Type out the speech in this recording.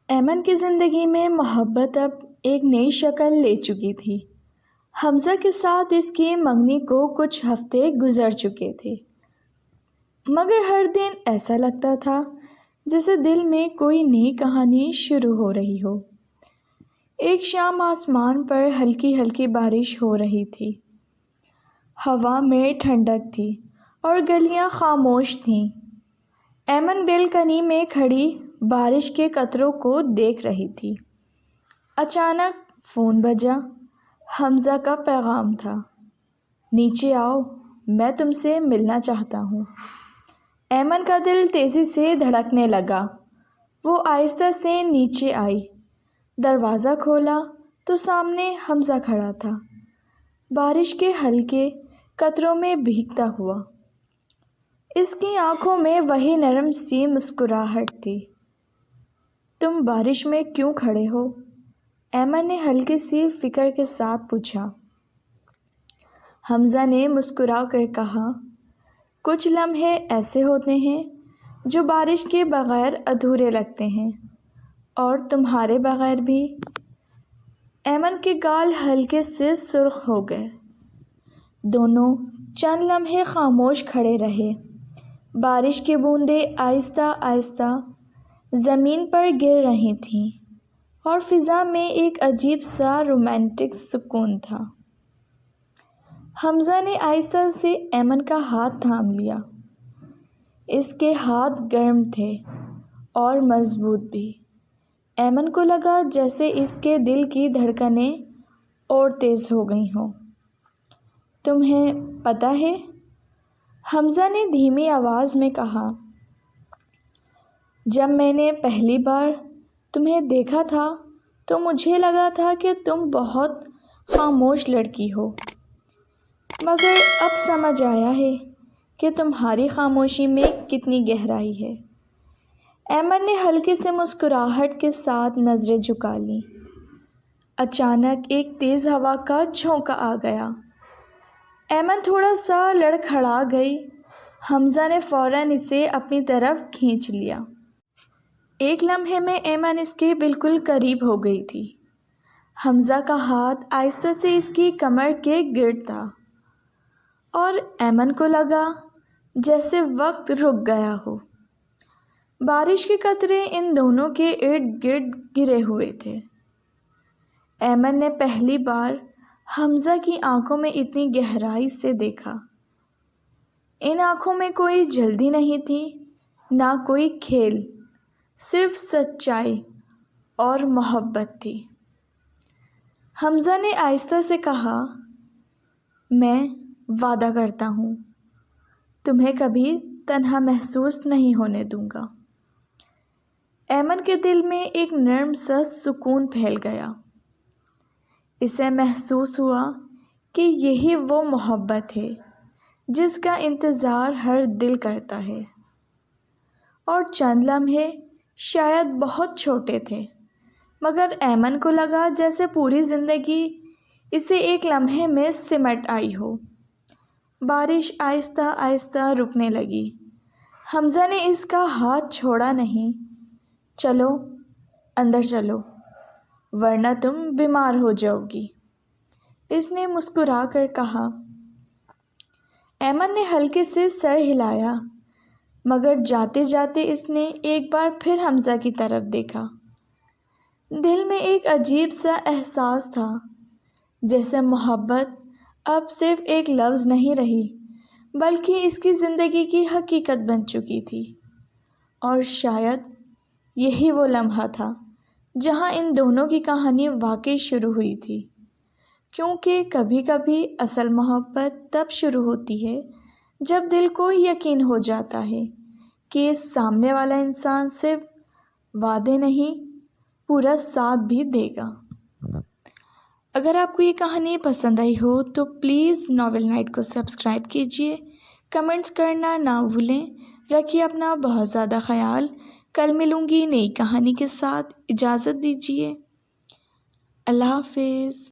ایمن کی زندگی میں محبت اب ایک نئی شکل لے چکی تھی۔ حمزہ کے ساتھ اس کی منگنی کو کچھ ہفتے گزر چکے تھے، مگر ہر دن ایسا لگتا تھا جیسے دل میں کوئی نئی کہانی شروع ہو رہی ہو۔ ایک شام آسمان پر ہلکی ہلکی بارش ہو رہی تھی، ہوا میں ٹھنڈک تھی اور گلیاں خاموش تھیں۔ ایمن بالکنی میں کھڑی بارش کے قطروں کو دیکھ رہی تھی۔ اچانک فون بجا۔ حمزہ کا پیغام تھا، نیچے آؤ، میں تم سے ملنا چاہتا ہوں۔ ایمن کا دل تیزی سے دھڑکنے لگا۔ وہ آہستہ سے نیچے آئی، دروازہ کھولا تو سامنے حمزہ کھڑا تھا، بارش کے ہلکے قطروں میں بھیگتا ہوا۔ اس کی آنکھوں میں وہی نرم سی مسکراہٹ تھی۔ تم بارش میں کیوں کھڑے ہو؟ ایمن نے ہلکی سی فکر کے ساتھ پوچھا۔ حمزہ نے مسکرا کر کہا، کچھ لمحے ایسے ہوتے ہیں جو بارش کے بغیر ادھورے لگتے ہیں، اور تمہارے بغیر بھی۔ ایمن کے گال ہلکے سے سرخ ہو گئے۔ دونوں چند لمحے خاموش کھڑے رہے۔ بارش کی بوندیں آہستہ آہستہ زمین پر گر رہی تھیں اور فضا میں ایک عجیب سا رومانٹک سکون تھا۔ حمزہ نے آہستہ سے ایمن کا ہاتھ تھام لیا۔ اس کے ہاتھ گرم تھے اور مضبوط بھی۔ ایمن کو لگا جیسے اس کے دل کی دھڑکنیں اور تیز ہو گئی ہوں۔ تمہیں پتہ ہے، حمزہ نے دھیمی آواز میں کہا، جب میں نے پہلی بار تمہیں دیکھا تھا تو مجھے لگا تھا کہ تم بہت خاموش لڑکی ہو، مگر اب سمجھ آیا ہے کہ تمہاری خاموشی میں کتنی گہرائی ہے۔ ایمن نے ہلکے سے مسکراہٹ کے ساتھ نظریں جھکا لیں۔ اچانک ایک تیز ہوا کا جھونکا آ گیا۔ ایمن تھوڑا سا لڑکھڑا گئی۔ حمزہ نے فوراً اسے اپنی طرف کھینچ لیا۔ ایک لمحے میں ایمن اس کے بالکل قریب ہو گئی تھی۔ حمزہ کا ہاتھ آہستہ سے اس کی کمر کے گرد تھا اور ایمن کو لگا جیسے وقت رک گیا ہو۔ بارش کے قطرے ان دونوں کے ارد گرد گرے ہوئے تھے۔ ایمن نے پہلی بار حمزہ کی آنکھوں میں اتنی گہرائی سے دیکھا۔ ان آنکھوں میں کوئی جلدی نہیں تھی، نہ کوئی کھیل، صرف سچائی اور محبت تھی۔ حمزہ نے آہستہ سے کہا، میں وعدہ کرتا ہوں تمہیں کبھی تنہا محسوس نہیں ہونے دوں گا۔ ایمن کے دل میں ایک نرم سا سکون پھیل گیا۔ اسے محسوس ہوا کہ یہی وہ محبت ہے جس کا انتظار ہر دل کرتا ہے۔ اور چند لمحے شاید بہت چھوٹے تھے، مگر ایمن کو لگا جیسے پوری زندگی اسے ایک لمحے میں سمٹ آئی ہو۔ بارش آہستہ آہستہ رکنے لگی۔ حمزہ نے اس کا ہاتھ چھوڑا نہیں۔ چلو اندر چلو، ورنہ تم بیمار ہو جاؤ گی، اس نے مسکرا کر کہا۔ ایمن نے ہلکے سے سر ہلایا، مگر جاتے جاتے اس نے ایک بار پھر حمزہ کی طرف دیکھا۔ دل میں ایک عجیب سا احساس تھا، جیسے محبت اب صرف ایک لفظ نہیں رہی، بلکہ اس کی زندگی کی حقیقت بن چکی تھی۔ اور شاید یہی وہ لمحہ تھا جہاں ان دونوں کی کہانی واقعی شروع ہوئی تھی، کیونکہ کبھی کبھی اصل محبت تب شروع ہوتی ہے جب دل کو یقین ہو جاتا ہے کہ سامنے والا انسان صرف وعدے نہیں، پورا ساتھ بھی دے گا۔ اگر آپ کو یہ کہانی پسند آئی ہو تو پلیز ناول نائٹ کو سبسکرائب کیجیے، کمنٹس کرنا نہ بھولیں۔ رکھیے اپنا بہت زیادہ خیال۔ کل ملوں گی نئی کہانی کے ساتھ۔ اجازت دیجیے۔ اللہ حافظ۔